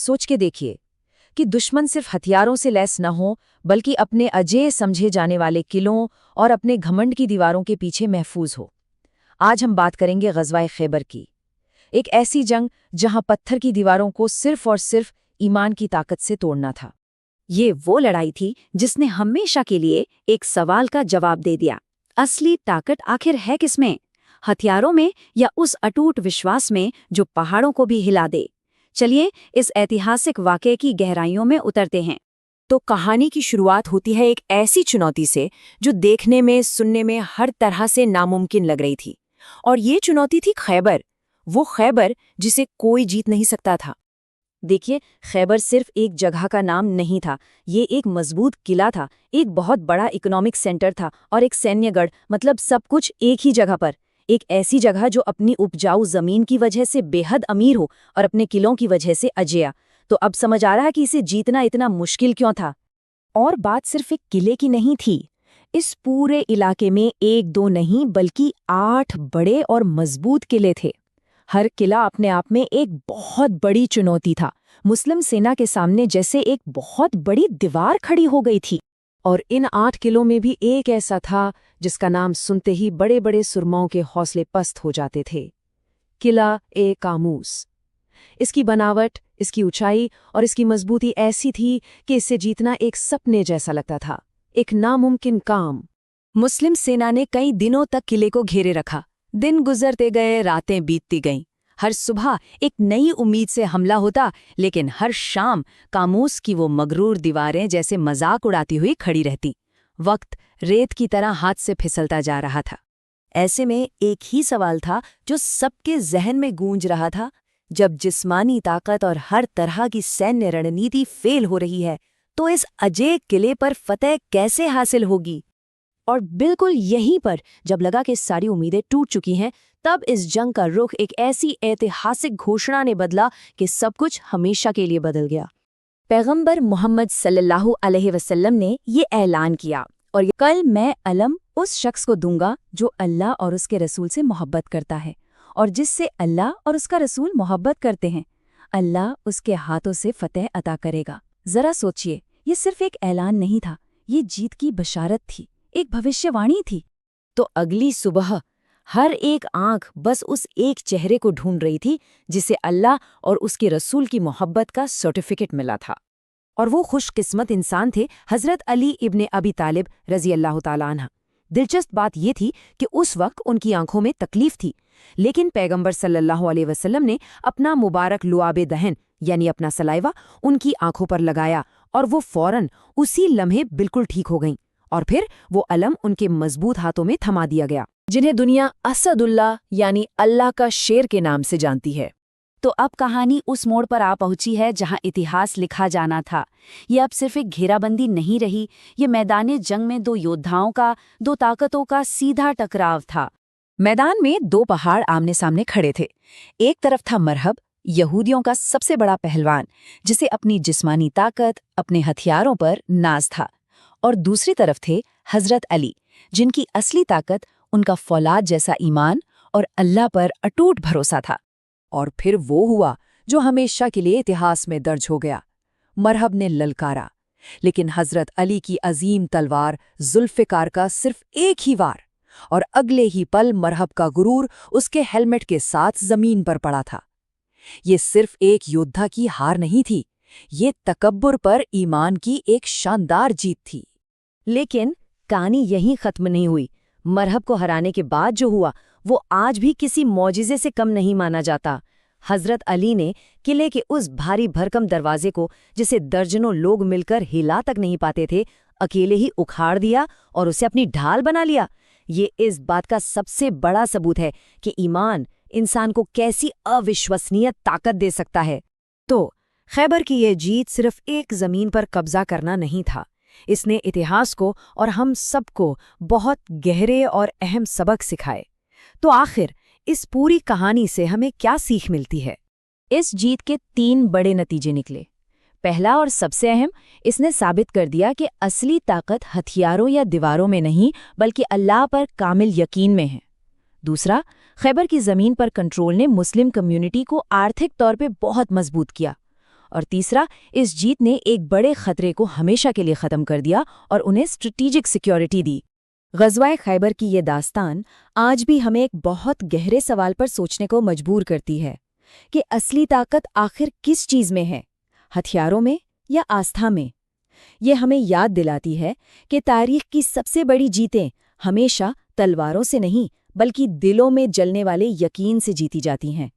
सोच के देखिए कि दुश्मन सिर्फ हथियारों से लैस न हो बल्कि अपने अजेय समझे जाने वाले किलों और अपने घमंड की दीवारों के पीछे महफूज हो। आज हम बात करेंगे ग़ज़वाए खैबर की, एक ऐसी जंग जहां पत्थर की दीवारों को सिर्फ और सिर्फ ईमान की ताकत से तोड़ना था। ये वो लड़ाई थी जिसने हमेशा के लिए एक सवाल का जवाब दे दिया, असली ताकत आखिर है किसमें? हथियारों में या उस अटूट विश्वास में जो पहाड़ों को भी हिला दे? चलिए इस ऐतिहासिक वाक़ये की गहराइयों में उतरते हैं। तो कहानी की शुरुआत होती है एक ऐसी चुनौती से जो देखने में सुनने में हर तरह से नामुमकिन लग रही थी। और ये चुनौती थी खैबर, वो खैबर जिसे कोई जीत नहीं सकता था। देखिए, खैबर सिर्फ एक जगह का नाम नहीं था, ये एक मजबूत किला था, एक बहुत बड़ा इकोनॉमिक सेंटर था और एक सैन्यगढ़, मतलब सब कुछ एक ही जगह पर। एक ऐसी जगह जो अपनी उपजाऊ जमीन की वजह से बेहद अमीर हो और अपने किलों की वजह से अजेय। तो अब समझ आ रहा है कि इसे जीतना इतना मुश्किल क्यों था। और बात सिर्फ एक किले की नहीं थी, इस पूरे इलाके में एक दो नहीं बल्कि 8 बड़े और मजबूत किले थे। हर किला अपने आप में एक बहुत बड़ी चुनौती था, मुस्लिम सेना के सामने जैसे एक बहुत बड़ी दीवार खड़ी हो गई थी। और इन 8 किलों में भी एक ऐसा था जिसका नाम सुनते ही बड़े बड़े सुरमाओं के हौसले पस्त हो जाते थे, किला ए कामूस। इसकी बनावट, इसकी ऊंचाई और इसकी मजबूती ऐसी थी कि इसे जीतना एक सपने जैसा लगता था, एक नामुमकिन काम। मुस्लिम सेना ने कई दिनों तक किले को घेरे रखा। दिन गुजरते गए, रातें बीतती गईं। हर सुबह एक नई उम्मीद से हमला होता, लेकिन हर शाम कामूस की वो मगरूर दीवारें जैसे मजाक उड़ाती हुई खड़ी रहती। वक्त रेत की तरह हाथ से फिसलता जा रहा था। ऐसे में एक ही सवाल था जो सबके जहन में गूंज रहा था, जब जिस्मानी ताकत और हर तरह की सैन्य रणनीति फेल हो रही है, तो इस अजेय किले पर फतह कैसे हासिल होगी? और बिल्कुल यहीं पर जब लगा कि सारी उम्मीदें टूट चुकी हैं, तब इस जंग का रुख एक ऐसी ऐतिहासिक घोषणा ने बदला कि सब कुछ हमेशा के लिए बदल गया। पैगंबर मोहम्मद सल्लल्लाहु अलैहि वसल्लम ने ये ऐलान किया, और कल मैं अलम उस शख्स को दूंगा जो अल्लाह और उसके रसूल से मोहब्बत करता है, और जिससे अल्लाह और उसका रसूल मोहब्बत करते हैं, अल्लाह उसके हाथों से फतह अता करेगा। जरा सोचिए, ये सिर्फ एक ऐलान नहीं था, ये जीत की बशारत थी, एक भविष्यवाणी थी। तो अगली सुबह हर एक आंख बस उस एक चेहरे को ढूंढ रही थी जिसे अल्लाह और उसके रसूल की मोहब्बत का सर्टिफिकेट मिला था। और वो खुशकिस्मत इंसान थे हज़रत अली इब्ने अबी तालिब रज़ी अल्लाह ताला अन्हु। दिलचस्प बात ये थी कि उस वक्त उनकी आंखों में तकलीफ थी, लेकिन पैगंबर सल्लल्लाहु अलैहि वसल्लम ने अपना मुबारक लुआबे दहन यानी अपना सलाइवा उनकी आंखों पर लगाया, और वो फौरन उसी लम्हे बिल्कुल ठीक हो गईं। और फिर वो अलम उनके मजबूत हाथों में थमा दिया गया, जिन्हें दुनिया असदुल्लाह यानी अल्लाह का शेर के नाम से जानती है। तो अब कहानी उस मोड़ पर आ पहुंची है जहां इतिहास लिखा जाना था। ये अब सिर्फ एक घेराबंदी नहीं रही, ये मैदान जंग में दो योद्धाओं का, दो ताकतों का सीधा टकराव था। मैदान में 2 पहाड़ आमने सामने खड़े थे। एक तरफ था मरहब, यहूदियों का सबसे बड़ा पहलवान, जिसे अपनी जिस्मानी ताकत, अपने हथियारों पर नाज था। और दूसरी तरफ थे हजरत अली, जिनकी असली ताकत उनका फौलाद जैसा ईमान और अल्लाह पर अटूट भरोसा था। और फिर वो हुआ जो हमेशा के लिए इतिहास में दर्ज हो गया। मरहब ने ललकारा, लेकिन हजरत अली की अजीम तलवार जुल्फ़िकार का सिर्फ एक ही वार, और अगले ही पल मरहब का गुरूर उसके हेलमेट के साथ जमीन पर पड़ा था। ये सिर्फ एक योद्धा की हार नहीं थी, ये तकब्बुर पर ईमान की एक शानदार जीत थी। लेकिन कहानी यहीं खत्म नहीं हुई। मरहब को हराने के बाद जो हुआ वो आज भी किसी मौजिज़े से कम नहीं माना जाता। हजरत अली ने किले के उस भारी भरकम दरवाजे को, जिसे दर्जनों लोग मिलकर हिला तक नहीं पाते थे, अकेले ही उखाड़ दिया और उसे अपनी ढाल बना लिया। ये इस बात का सबसे बड़ा सबूत है कि ईमान इंसान को कैसी अविश्वसनीय ताकत दे सकता है। तो खैबर की ये जीत सिर्फ एक जमीन पर कब्जा करना नहीं था, इसने इतिहास को और हम सबको बहुत गहरे और अहम सबक सिखाए। तो आखिर इस पूरी कहानी से हमें क्या सीख मिलती है? इस जीत के 3 बड़े नतीजे निकले। पहला और सबसे अहम, इसने साबित कर दिया कि असली ताकत हथियारों या दीवारों में नहीं बल्कि अल्लाह पर कामिल यकीन में है। दूसरा, खैबर की ज़मीन पर कंट्रोल ने मुस्लिम कम्युनिटी को आर्थिक तौर पे बहुत मजबूत किया। और तीसरा, इस जीत ने एक बड़े खतरे को हमेशा के लिए ख़त्म कर दिया और उन्हें स्ट्रेटेजिक सिक्योरिटी दी। ग़ज़वाए खैबर की ये दास्तान आज भी हमें एक बहुत गहरे सवाल पर सोचने को मजबूर करती है कि असली ताकत आखिर किस चीज़ में है, हथियारों में या आस्था में। ये हमें याद दिलाती है कि तारीख की सबसे बड़ी जीतें हमेशा तलवारों से नहीं बल्कि दिलों में जलने वाले यकीन से जीती जाती हैं।